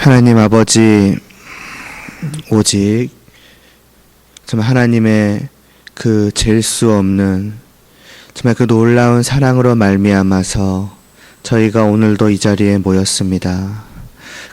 하나님 아버지, 오직 정말 하나님의 그 잴 수 없는 정말 그 놀라운 사랑으로 말미암아서 저희가 오늘도 이 자리에 모였습니다.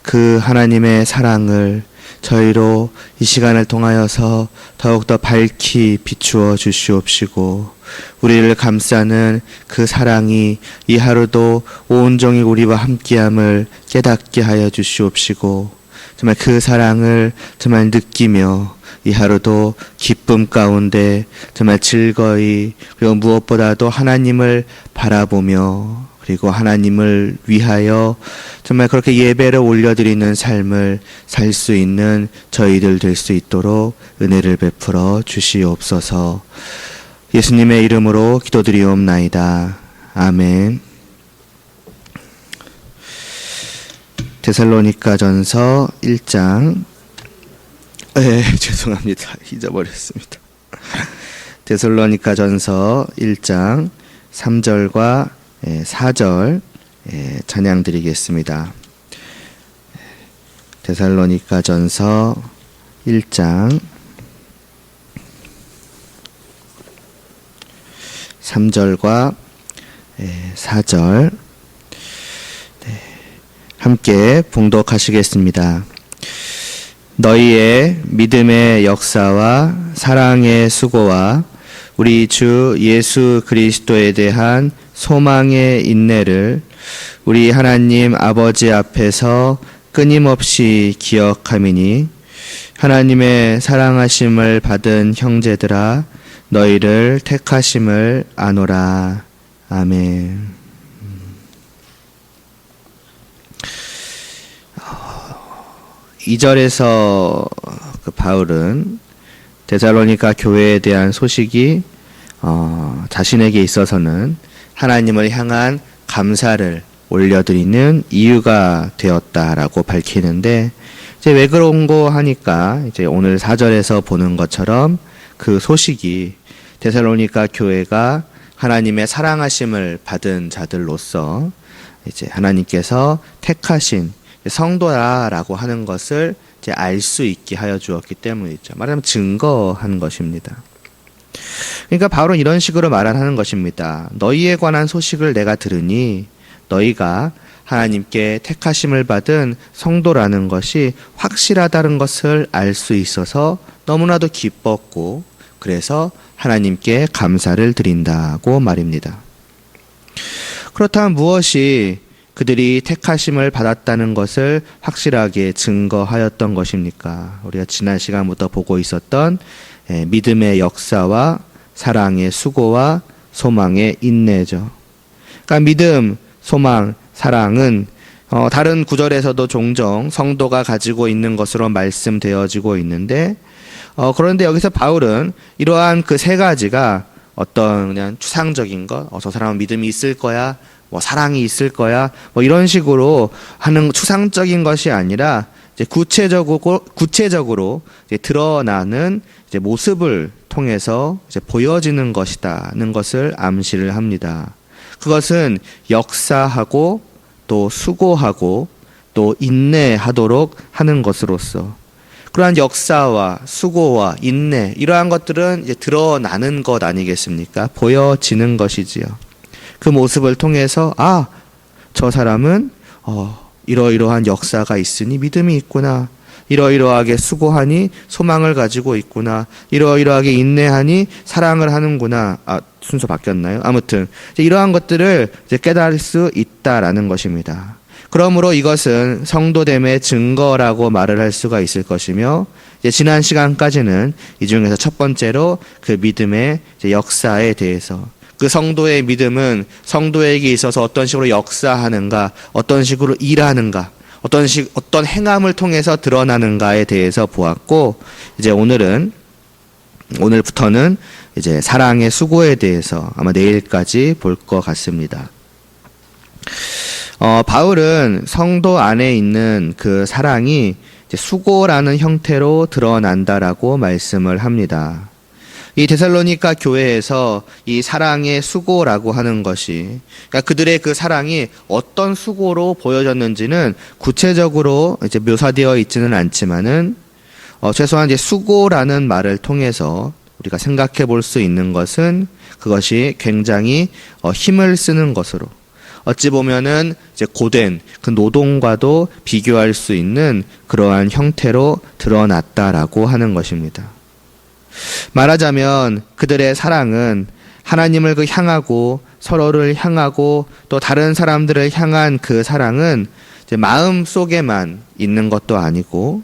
그 하나님의 사랑을 저희로 이 시간을 통하여서 더욱더 밝히 비추어 주시옵시고, 우리를 감싸는 그 사랑이 이 하루도 온종일 우리와 함께함을 깨닫게 하여 주시옵시고, 정말 그 사랑을 정말 느끼며 이 하루도 기쁨 가운데 정말 즐거이, 그리고 무엇보다도 하나님을 바라보며 그리고 하나님을 위하여 정말 그렇게 예배를 올려드리는 삶을 살 수 있는 저희들 될 수 있도록 은혜를 베풀어 주시옵소서. 예수님의 이름으로 기도드리옵나이다. 아멘. 데살로니가전서 1장 죄송합니다. 잊어버렸습니다. 데살로니가전서 1장 3절과 4절 찬양 드리겠습니다. 데살로니가전서 1장 3절과 4절 함께 봉독하시겠습니다. 너희의 믿음의 역사와 사랑의 수고와 우리 주 예수 그리스도에 대한 소망의 인내를 우리 하나님 아버지 앞에서 끊임없이 기억하미니, 하나님의 사랑하심을 받은 형제들아 너희를 택하심을 아노라. 아멘. 2절에서 그 바울은 데살로니가 교회에 대한 소식이 자신에게 있어서는 하나님을 향한 감사를 올려드리는 이유가 되었다라고 밝히는데, 이제 왜 그런고 하니까 이제 오늘 4절에서 보는 것처럼 그 소식이 데살로니가 교회가 하나님의 사랑하심을 받은 자들로서 이제 하나님께서 택하신 성도라라고 하는 것을 이제 알 수 있게 하여 주었기 때문이죠. 말하자면 증거한 것입니다. 그러니까 바울은 이런 식으로 말하는 것입니다. 너희에 관한 소식을 내가 들으니 너희가 하나님께 택하심을 받은 성도라는 것이 확실하다는 것을 알 수 있어서 너무나도 기뻤고, 그래서 하나님께 감사를 드린다고 말입니다. 그렇다면 무엇이 그들이 택하심을 받았다는 것을 확실하게 증거하였던 것입니까? 우리가 지난 시간부터 보고 있었던 믿음의 역사와 사랑의 수고와 소망의 인내죠. 그러니까 믿음, 소망, 사랑은 다른 구절에서도 종종 성도가 가지고 있는 것으로 말씀되어지고 있는데, 그런데 여기서 바울은 이러한 그 세 가지가 어떤 그냥 추상적인 것, 저 사람은 믿음이 있을 거야, 사랑이 있을 거야, 이런 식으로 하는 추상적인 것이 아니라 이제 구체적으로 이제 드러나는 이제 모습을 통해서 이제 보여지는 것이다는 것을 암시를 합니다. 그것은 역사하고 또 수고하고 또 인내하도록 하는 것으로서, 그러한 역사와 수고와 인내, 이러한 것들은 이제 드러나는 것 아니겠습니까? 보여지는 것이지요. 그 모습을 통해서 저 사람은 이러이러한 역사가 있으니 믿음이 있구나, 이러이러하게 수고하니 소망을 가지고 있구나, 이러이러하게 인내하니 사랑을 하는구나. 순서 바뀌었나요? 아무튼 이러한 것들을 이제 깨달을 수 있다라는 것입니다. 그러므로 이것은 성도됨의 증거라고 말을 할 수가 있을 것이며, 이제 지난 시간까지는 이 중에서 첫 번째로 그 믿음의 이제 역사에 대해서, 그 성도의 믿음은 성도에게 있어서 어떤 식으로 역사하는가, 어떤 식으로 일하는가, 어떤 행함을 통해서 드러나는가에 대해서 보았고, 이제 오늘부터는 이제 사랑의 수고에 대해서 아마 내일까지 볼 것 같습니다. 바울은 성도 안에 있는 그 사랑이 이제 수고라는 형태로 드러난다라고 말씀을 합니다. 이 데살로니가 교회에서 이 사랑의 수고라고 하는 것이, 그러니까 그들의 그 사랑이 어떤 수고로 보여졌는지는 구체적으로 이제 묘사되어 있지는 않지만은 최소한 이제 수고라는 말을 통해서 우리가 생각해 볼 수 있는 것은 그것이 굉장히 힘을 쓰는 것으로, 어찌 보면은 이제 고된 그 노동과도 비교할 수 있는 그러한 형태로 드러났다라고 하는 것입니다. 말하자면 그들의 사랑은 하나님을 그 향하고 서로를 향하고 또 다른 사람들을 향한 그 사랑은 이제 마음 속에만 있는 것도 아니고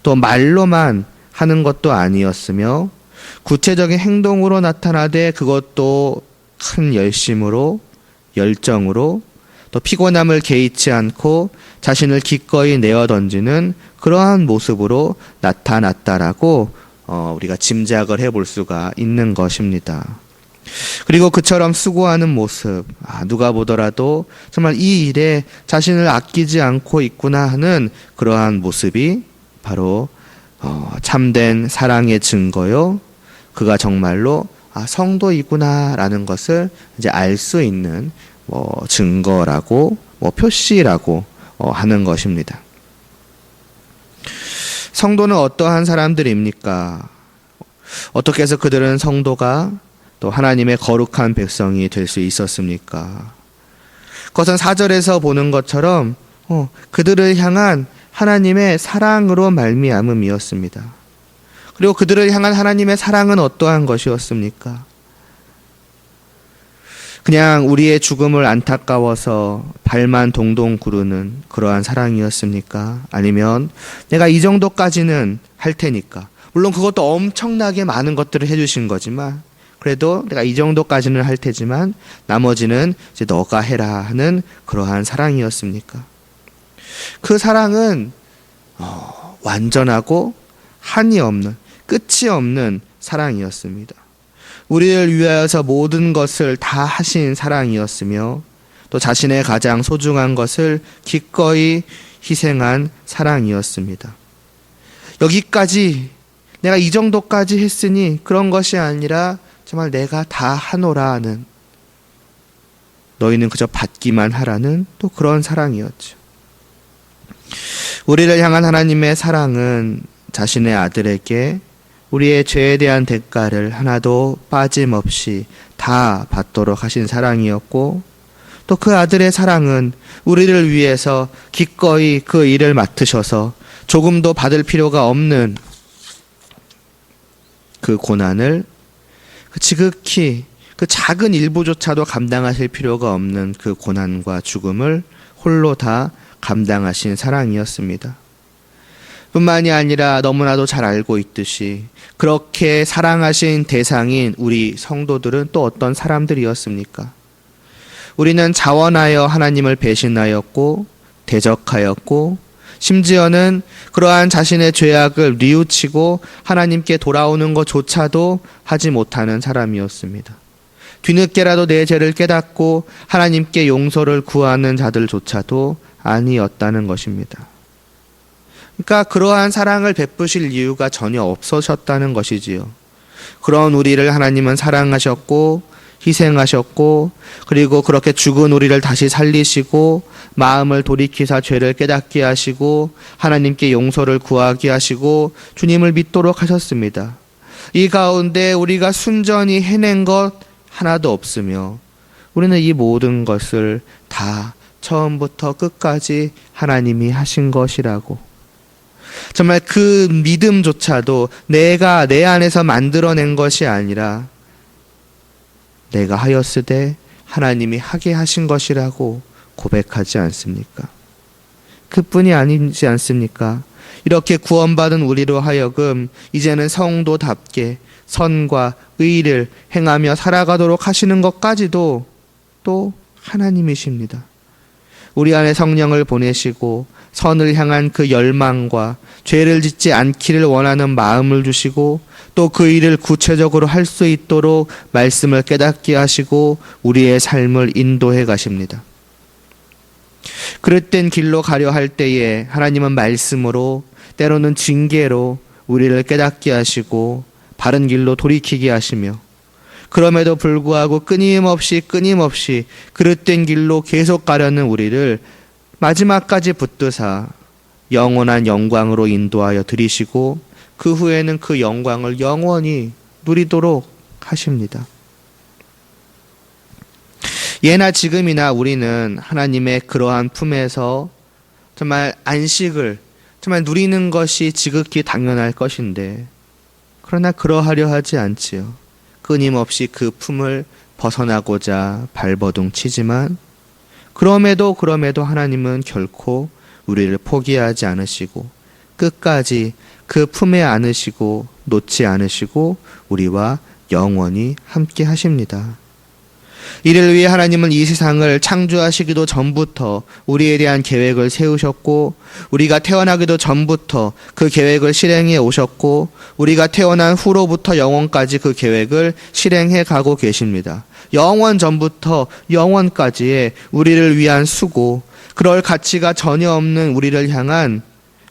또 말로만 하는 것도 아니었으며 구체적인 행동으로 나타나되 그것도 큰 열심으로 열정으로 또 피곤함을 개의치 않고 자신을 기꺼이 내어 던지는 그러한 모습으로 나타났다라고 우리가 짐작을 해볼 수가 있는 것입니다. 그리고 그처럼 수고하는 모습, 누가 보더라도 정말 이 일에 자신을 아끼지 않고 있구나 하는 그러한 모습이 바로 참된 사랑의 증거요, 그가 정말로 성도이구나라는 것을 이제 알 수 있는 증거라고 표시라고 하는 것입니다. 성도는 어떠한 사람들입니까? 어떻게 해서 그들은 성도가 또 하나님의 거룩한 백성이 될 수 있었습니까? 그것은 4절에서 보는 것처럼 그들을 향한 하나님의 사랑으로 말미암음이었습니다. 그리고 그들을 향한 하나님의 사랑은 어떠한 것이었습니까? 그냥 우리의 죽음을 안타까워서 발만 동동 구르는 그러한 사랑이었습니까? 아니면 내가 이 정도까지는 할 테니까, 물론 그것도 엄청나게 많은 것들을 해주신 거지만 그래도 내가 이 정도까지는 할 테지만 나머지는 이제 너가 해라 하는 그러한 사랑이었습니까? 그 사랑은 완전하고 한이 없는, 끝이 없는 사랑이었습니다. 우리를 위하여서 모든 것을 다 하신 사랑이었으며 또 자신의 가장 소중한 것을 기꺼이 희생한 사랑이었습니다. 여기까지, 내가 이 정도까지 했으니 그런 것이 아니라 정말 내가 다 하노라 하는, 너희는 그저 받기만 하라는 또 그런 사랑이었죠. 우리를 향한 하나님의 사랑은 자신의 아들에게 우리의 죄에 대한 대가를 하나도 빠짐없이 다 받도록 하신 사랑이었고, 또 그 아들의 사랑은 우리를 위해서 기꺼이 그 일을 맡으셔서 조금도 받을 필요가 없는 그 고난을 지극히 그 작은 일부조차도 감당하실 필요가 없는 그 고난과 죽음을 홀로 다 감당하신 사랑이었습니다. 뿐만이 아니라 너무나도 잘 알고 있듯이 그렇게 사랑하신 대상인 우리 성도들은 또 어떤 사람들이었습니까? 우리는 자원하여 하나님을 배신하였고 대적하였고 심지어는 그러한 자신의 죄악을 뉘우치고 하나님께 돌아오는 것조차도 하지 못하는 사람이었습니다. 뒤늦게라도 내 죄를 깨닫고 하나님께 용서를 구하는 자들조차도 아니었다는 것입니다. 그러니까 그러한 사랑을 베푸실 이유가 전혀 없으셨다는 것이지요. 그런 우리를 하나님은 사랑하셨고 희생하셨고, 그리고 그렇게 죽은 우리를 다시 살리시고 마음을 돌이키사 죄를 깨닫게 하시고 하나님께 용서를 구하게 하시고 주님을 믿도록 하셨습니다. 이 가운데 우리가 순전히 해낸 것 하나도 없으며 우리는 이 모든 것을 다 처음부터 끝까지 하나님이 하신 것이라고, 정말 그 믿음조차도 내가 내 안에서 만들어낸 것이 아니라 내가 하였으되 하나님이 하게 하신 것이라고 고백하지 않습니까? 그뿐이 아니지 않습니까? 이렇게 구원받은 우리로 하여금 이제는 성도답게 선과 의를 행하며 살아가도록 하시는 것까지도 또 하나님이십니다. 우리 안에 성령을 보내시고 선을 향한 그 열망과 죄를 짓지 않기를 원하는 마음을 주시고 또 그 일을 구체적으로 할 수 있도록 말씀을 깨닫게 하시고 우리의 삶을 인도해 가십니다. 그릇된 길로 가려 할 때에 하나님은 말씀으로, 때로는 징계로 우리를 깨닫게 하시고 바른 길로 돌이키게 하시며 그럼에도 불구하고 끊임없이 그릇된 길로 계속 가려는 우리를 마지막까지 붙드사 영원한 영광으로 인도하여 드리시고 그 후에는 그 영광을 영원히 누리도록 하십니다. 예나 지금이나 우리는 하나님의 그러한 품에서 정말 안식을 정말 누리는 것이 지극히 당연할 것인데, 그러나 그러하려 하지 않지요. 끊임없이 그 품을 벗어나고자 발버둥 치지만 그럼에도 하나님은 결코 우리를 포기하지 않으시고 끝까지 그 품에 안으시고 놓지 않으시고 우리와 영원히 함께 하십니다. 이를 위해 하나님은 이 세상을 창조하시기도 전부터 우리에 대한 계획을 세우셨고, 우리가 태어나기도 전부터 그 계획을 실행해 오셨고, 우리가 태어난 후로부터 영원까지 그 계획을 실행해 가고 계십니다. 영원 전부터 영원까지의 우리를 위한 수고, 그럴 가치가 전혀 없는 우리를 향한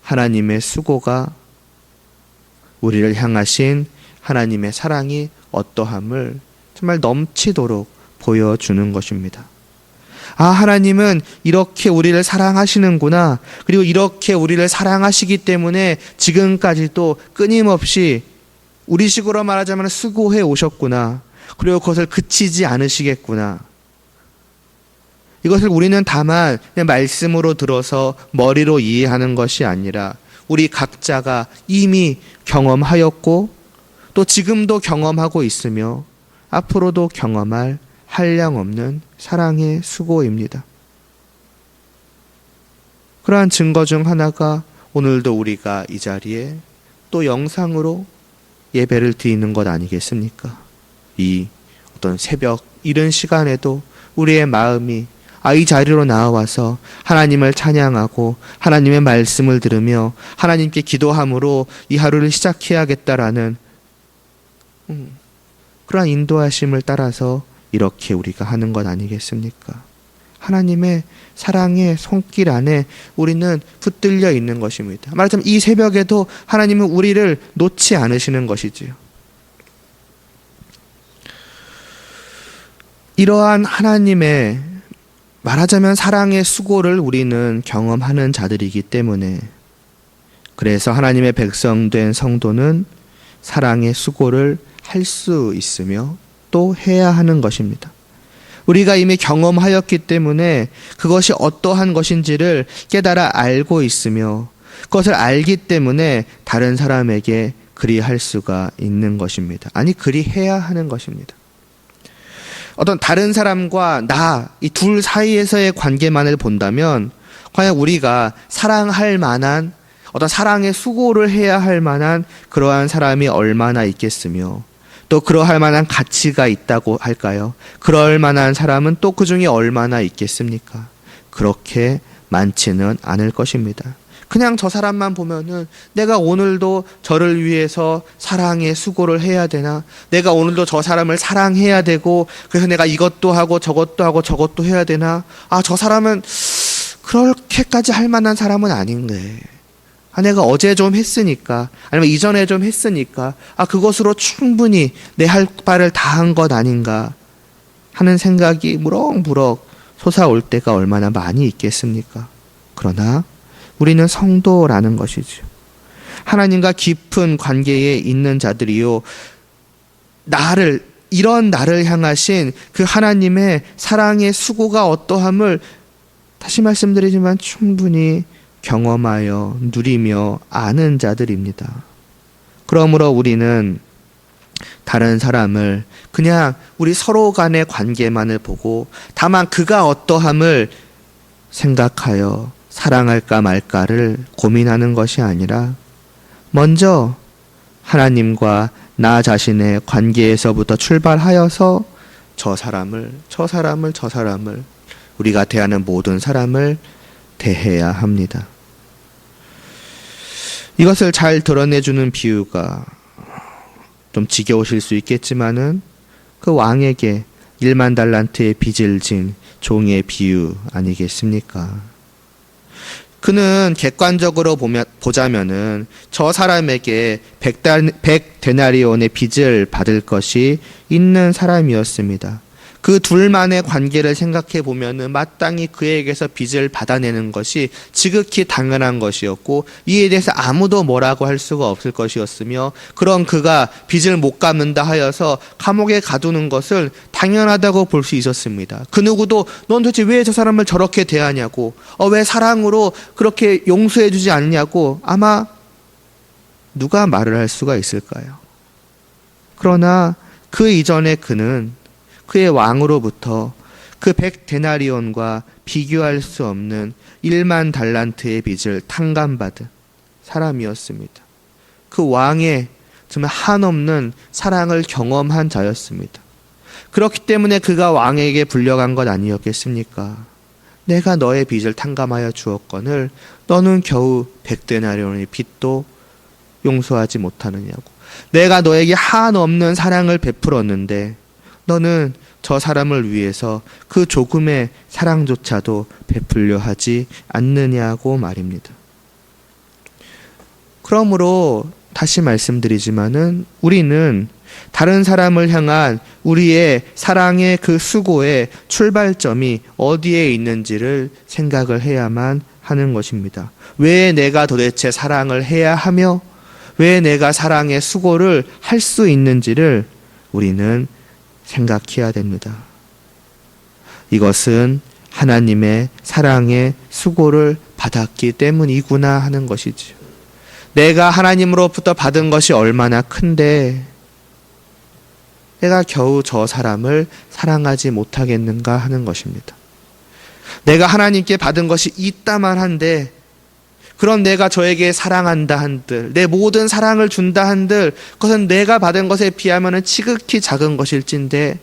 하나님의 수고가, 우리를 향하신 하나님의 사랑이 어떠함을 정말 넘치도록 보여주는 것입니다. 아, 하나님은 이렇게 우리를 사랑하시는구나. 그리고 이렇게 우리를 사랑하시기 때문에 지금까지도 끊임없이 우리식으로 말하자면 수고해 오셨구나. 그리고 그것을 그치지 않으시겠구나. 이것을 우리는 다만 그냥 말씀으로 들어서 머리로 이해하는 것이 아니라 우리 각자가 이미 경험하였고 또 지금도 경험하고 있으며 앞으로도 경험할 한량없는 사랑의 수고입니다. 그러한 증거 중 하나가 오늘도 우리가 이 자리에 또 영상으로 예배를 드리는 것 아니겠습니까? 이 어떤 새벽 이른 시간에도 우리의 마음이 이 자리로 나와서 하나님을 찬양하고 하나님의 말씀을 들으며 하나님께 기도함으로 이 하루를 시작해야겠다라는 그러한 인도하심을 따라서 이렇게 우리가 하는 것 아니겠습니까? 하나님의 사랑의 손길 안에 우리는 붙들려 있는 것입니다. 말하자면 이 새벽에도 하나님은 우리를 놓지 않으시는 것이지요. 이러한 하나님의 말하자면 사랑의 수고를 우리는 경험하는 자들이기 때문에, 그래서 하나님의 백성된 성도는 사랑의 수고를 할 수 있으며 또 해야 하는 것입니다. 우리가 이미 경험하였기 때문에 그것이 어떠한 것인지를 깨달아 알고 있으며 그것을 알기 때문에 다른 사람에게 그리할 수가 있는 것입니다. 아니, 그리해야 하는 것입니다. 어떤 다른 사람과 나, 이 둘 사이에서의 관계만을 본다면 과연 우리가 사랑할 만한 어떤 사랑의 수고를 해야 할 만한 그러한 사람이 얼마나 있겠으며 또 그러할 만한 가치가 있다고 할까요? 그럴 만한 사람은 또 그 중에 얼마나 있겠습니까? 그렇게 많지는 않을 것입니다. 그냥 저 사람만 보면은 내가 오늘도 저를 위해서 사랑의 수고를 해야 되나? 내가 오늘도 저 사람을 사랑해야 되고 그래서 내가 이것도 하고 저것도 해야 되나? 저 사람은 그렇게까지 할 만한 사람은 아닌데. 내가 어제 좀 했으니까, 아니면 이전에 좀 했으니까, 그것으로 충분히 내 할 바를 다 한 것 아닌가 하는 생각이 무럭무럭 솟아올 때가 얼마나 많이 있겠습니까? 그러나 우리는 성도라는 것이죠. 하나님과 깊은 관계에 있는 자들이요, 이런 나를 향하신 그 하나님의 사랑의 수고가 어떠함을 다시 말씀드리지만 충분히 경험하여 누리며 아는 자들입니다. 그러므로 우리는 다른 사람을 그냥 우리 서로 간의 관계만을 보고 다만 그가 어떠함을 생각하여 사랑할까 말까를 고민하는 것이 아니라 먼저 하나님과 나 자신의 관계에서부터 출발하여서 저 사람을 우리가 대하는 모든 사람을 대해야 합니다. 이것을 잘 드러내주는 비유가 좀 지겨우실 수 있겠지만은 그 왕에게 1만 달란트의 빚을 진 종의 비유 아니겠습니까? 그는 객관적으로 보자면은 저 사람에게 100데나리온의 빚을 받을 것이 있는 사람이었습니다. 그 둘만의 관계를 생각해 보면은 마땅히 그에게서 빚을 받아내는 것이 지극히 당연한 것이었고, 이에 대해서 아무도 뭐라고 할 수가 없을 것이었으며, 그런 그가 빚을 못 갚는다 하여서 감옥에 가두는 것을 당연하다고 볼 수 있었습니다. 그 누구도 넌 도대체 왜 저 사람을 저렇게 대하냐고, 왜 사랑으로 그렇게 용서해 주지 않냐고 아마 누가 말을 할 수가 있을까요? 그러나 그 이전에 그는 그의 왕으로부터 그 100데나리온과 비교할 수 없는 1만 달란트의 빚을 탕감받은 사람이었습니다. 그 왕의 정말 한없는 사랑을 경험한 자였습니다. 그렇기 때문에 그가 왕에게 불려간 것 아니었겠습니까? 내가 너의 빚을 탕감하여 주었거늘 너는 겨우 100데나리온의 빚도 용서하지 못하느냐고. 내가 너에게 한없는 사랑을 베풀었는데 너는 저 사람을 위해서 그 조금의 사랑조차도 베풀려 하지 않느냐고 말입니다. 그러므로 다시 말씀드리지만은 우리는 다른 사람을 향한 우리의 사랑의 그 수고의 출발점이 어디에 있는지를 생각을 해야만 하는 것입니다. 왜 내가 도대체 사랑을 해야 하며 왜 내가 사랑의 수고를 할 수 있는지를 우리는 생각해야 됩니다. 이것은 하나님의 사랑의 수고를 받았기 때문이구나 하는 것이죠. 내가 하나님으로부터 받은 것이 얼마나 큰데 내가 겨우 저 사람을 사랑하지 못하겠는가 하는 것입니다. 내가 하나님께 받은 것이 있다만 한데, 그럼 내가 저에게 사랑한다 한들, 내 모든 사랑을 준다 한들, 그것은 내가 받은 것에 비하면 지극히 작은 것일진데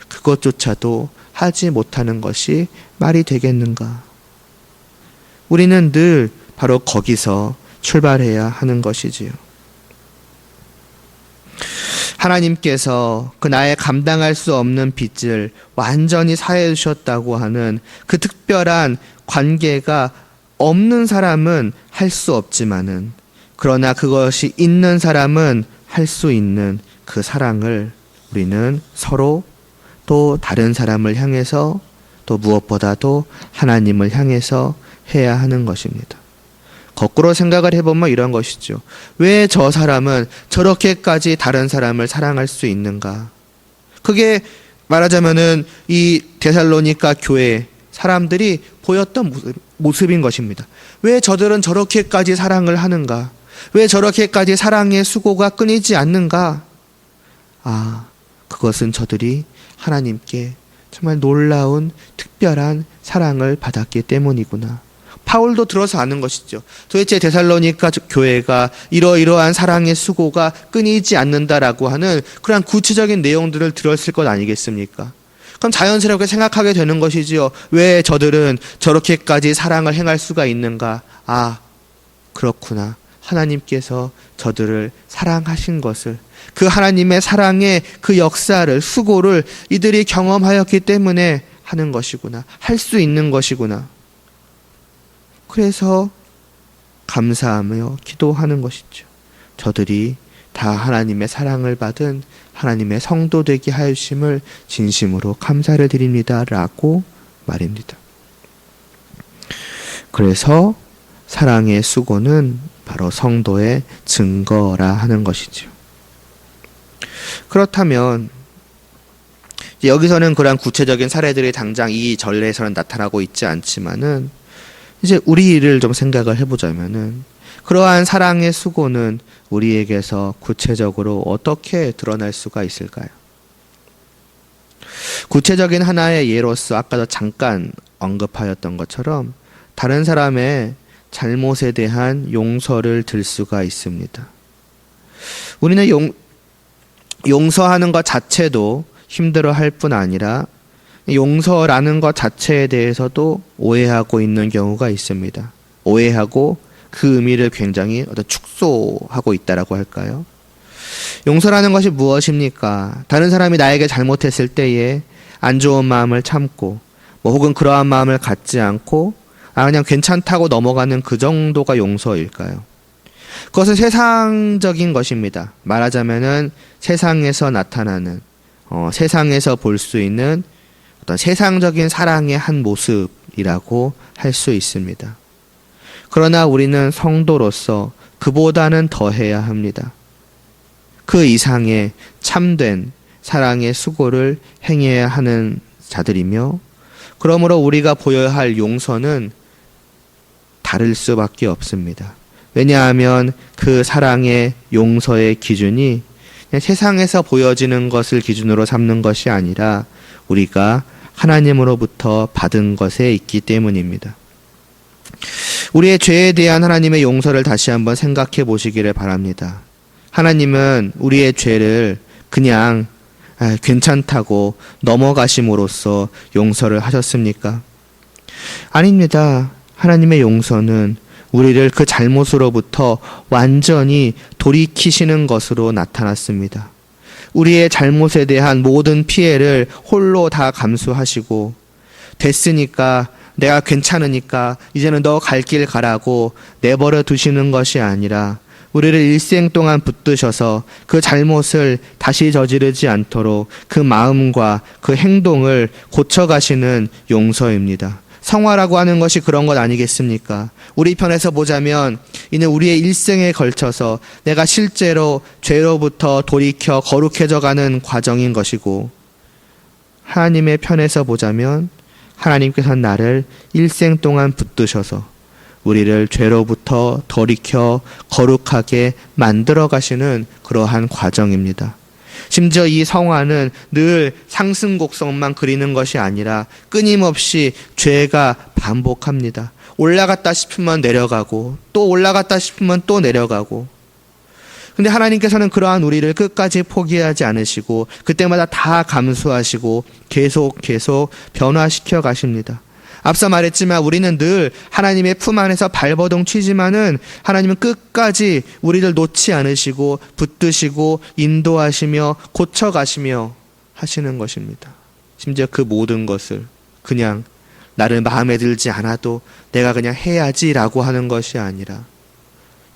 그것조차도 하지 못하는 것이 말이 되겠는가? 우리는 늘 바로 거기서 출발해야 하는 것이지요. 하나님께서 그 나의 감당할 수 없는 빚을 완전히 사해 주셨다고 하는 그 특별한 관계가 없는 사람은 할 수 없지만은, 그러나 그것이 있는 사람은 할 수 있는 그 사랑을 우리는 서로 또 다른 사람을 향해서 또 무엇보다도 하나님을 향해서 해야 하는 것입니다. 거꾸로 생각을 해보면 이런 것이죠. 왜 저 사람은 저렇게까지 다른 사람을 사랑할 수 있는가? 그게 말하자면은 이 데살로니가 교회 사람들이 보였던 모습인 것입니다. 왜 저들은 저렇게까지 사랑을 하는가? 왜 저렇게까지 사랑의 수고가 끊이지 않는가? 그것은 저들이 하나님께 정말 놀라운 특별한 사랑을 받았기 때문이구나. 바울도 들어서 아는 것이죠. 도대체 데살로니가 교회가 이러이러한 사랑의 수고가 끊이지 않는다라고 하는 그러한 구체적인 내용들을 들었을 것 아니겠습니까? 그럼 자연스럽게 생각하게 되는 것이지요. 왜 저들은 저렇게까지 사랑을 행할 수가 있는가? 그렇구나. 하나님께서 저들을 사랑하신 것을, 그 하나님의 사랑의 그 역사를, 수고를 이들이 경험하였기 때문에 하는 것이구나. 할 수 있는 것이구나. 그래서 감사하며 기도하는 것이죠. 저들이 다 하나님의 사랑을 받은 하나님의 성도 되게 하심을 진심으로 감사를 드립니다 라고 말입니다. 그래서 사랑의 수고는 바로 성도의 증거라 하는 것이죠. 그렇다면 여기서는 그러한 구체적인 사례들이 당장 이 전례에서는 나타나고 있지 않지만은, 이제 우리를 좀 생각을 해보자면은 그러한 사랑의 수고는 우리에게서 구체적으로 어떻게 드러날 수가 있을까요? 구체적인 하나의 예로서 아까도 잠깐 언급하였던 것처럼 다른 사람의 잘못에 대한 용서를 들 수가 있습니다. 우리는 용서하는 것 자체도 힘들어할 뿐 아니라 용서라는 것 자체에 대해서도 오해하고 있는 경우가 있습니다. 오해하고 그 의미를 굉장히 축소하고 있다라고 할까요? 용서라는 것이 무엇입니까? 다른 사람이 나에게 잘못했을 때에 안 좋은 마음을 참고, 혹은 그러한 마음을 갖지 않고 그냥 괜찮다고 넘어가는 그 정도가 용서일까요? 그것은 세상적인 것입니다. 말하자면은 세상에서 나타나는, 세상에서 볼 수 있는 어떤 세상적인 사랑의 한 모습이라고 할 수 있습니다. 그러나 우리는 성도로서 그보다는 더해야 합니다. 그 이상의 참된 사랑의 수고를 행해야 하는 자들이며, 그러므로 우리가 보여야 할 용서는 다를 수밖에 없습니다. 왜냐하면 그 사랑의 용서의 기준이 그냥 세상에서 보여지는 것을 기준으로 삼는 것이 아니라 우리가 하나님으로부터 받은 것에 있기 때문입니다. 우리의 죄에 대한 하나님의 용서를 다시 한번 생각해 보시기를 바랍니다. 하나님은 우리의 죄를 그냥 괜찮다고 넘어가심으로써 용서를 하셨습니까? 아닙니다. 하나님의 용서는 우리를 그 잘못으로부터 완전히 돌이키시는 것으로 나타났습니다. 우리의 잘못에 대한 모든 피해를 홀로 다 감수하시고, 됐으니까, 내가 괜찮으니까 이제는 너 갈 길 가라고 내버려 두시는 것이 아니라 우리를 일생 동안 붙드셔서 그 잘못을 다시 저지르지 않도록 그 마음과 그 행동을 고쳐가시는 용서입니다. 성화라고 하는 것이 그런 것 아니겠습니까? 우리 편에서 보자면 이는 우리의 일생에 걸쳐서 내가 실제로 죄로부터 돌이켜 거룩해져가는 과정인 것이고, 하나님의 편에서 보자면 하나님께서 나를 일생 동안 붙드셔서 우리를 죄로부터 돌이켜 거룩하게 만들어 가시는 그러한 과정입니다. 심지어 이 성화는 늘 상승곡성만 그리는 것이 아니라 끊임없이 죄가 반복합니다. 올라갔다 싶으면 내려가고, 또 올라갔다 싶으면 또 내려가고. 근데 하나님께서는 그러한 우리를 끝까지 포기하지 않으시고 그때마다 다 감수하시고 계속 변화시켜 가십니다. 앞서 말했지만 우리는 늘 하나님의 품 안에서 발버둥 치지만은 하나님은 끝까지 우리를 놓지 않으시고 붙드시고 인도하시며 고쳐가시며 하시는 것입니다. 심지어 그 모든 것을 그냥 나를 마음에 들지 않아도 내가 그냥 해야지라고 하는 것이 아니라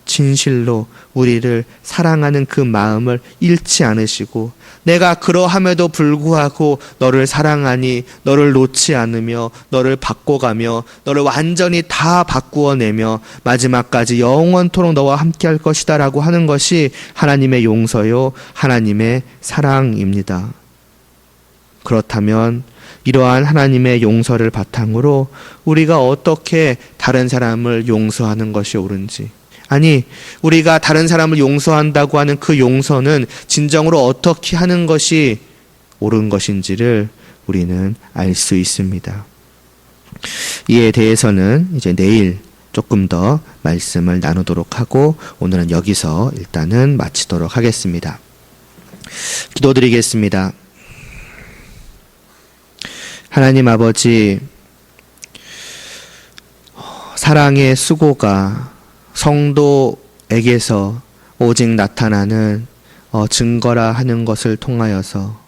진실로 우리를 사랑하는 그 마음을 잃지 않으시고, 내가 그러함에도 불구하고 너를 사랑하니 너를 놓지 않으며 너를 바꿔가며 너를 완전히 다 바꾸어내며 마지막까지 영원토록 너와 함께할 것이다 라고 하는 것이 하나님의 용서요, 하나님의 사랑입니다. 그렇다면 이러한 하나님의 용서를 바탕으로 우리가 어떻게 다른 사람을 용서하는 것이 옳은지, 아니 우리가 다른 사람을 용서한다고 하는 그 용서는 진정으로 어떻게 하는 것이 옳은 것인지를 우리는 알 수 있습니다. 이에 대해서는 이제 내일 조금 더 말씀을 나누도록 하고 오늘은 여기서 일단은 마치도록 하겠습니다. 기도드리겠습니다. 하나님 아버지, 사랑의 수고가 성도에게서 오직 나타나는 증거라 하는 것을 통하여서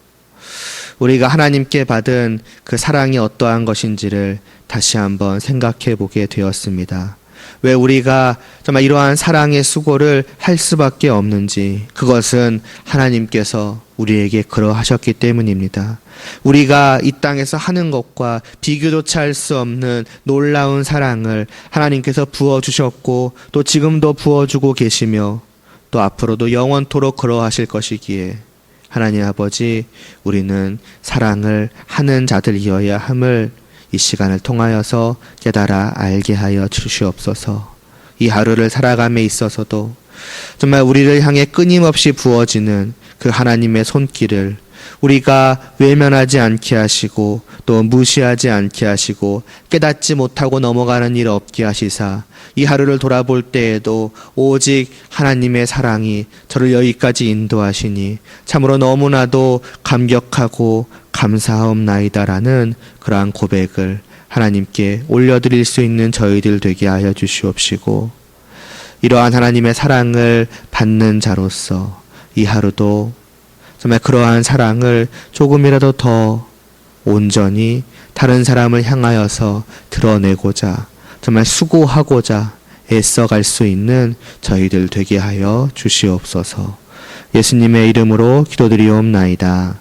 우리가 하나님께 받은 그 사랑이 어떠한 것인지를 다시 한번 생각해 보게 되었습니다. 왜 우리가 정말 이러한 사랑의 수고를 할 수밖에 없는지, 그것은 하나님께서 우리에게 그러하셨기 때문입니다. 우리가 이 땅에서 하는 것과 비교조차 할 수 없는 놀라운 사랑을 하나님께서 부어주셨고 또 지금도 부어주고 계시며 또 앞으로도 영원토록 그러하실 것이기에 하나님 아버지, 우리는 사랑을 하는 자들이어야 함을 이 시간을 통하여서 깨달아 알게 하여 주시옵소서. 이 하루를 살아감에 있어서도 정말 우리를 향해 끊임없이 부어지는 그 하나님의 손길을 우리가 외면하지 않게 하시고 또 무시하지 않게 하시고 깨닫지 못하고 넘어가는 일 없게 하시사 이 하루를 돌아볼 때에도 오직 하나님의 사랑이 저를 여기까지 인도하시니 참으로 너무나도 감격하고 감사하옵나이다라는 그러한 고백을 하나님께 올려드릴 수 있는 저희들 되게 하여 주시옵시고, 이러한 하나님의 사랑을 받는 자로서 이 하루도 정말 그러한 사랑을 조금이라도 더 온전히 다른 사람을 향하여서 드러내고자, 정말 수고하고자 애써갈 수 있는 저희들 되게 하여 주시옵소서. 예수님의 이름으로 기도드리옵나이다.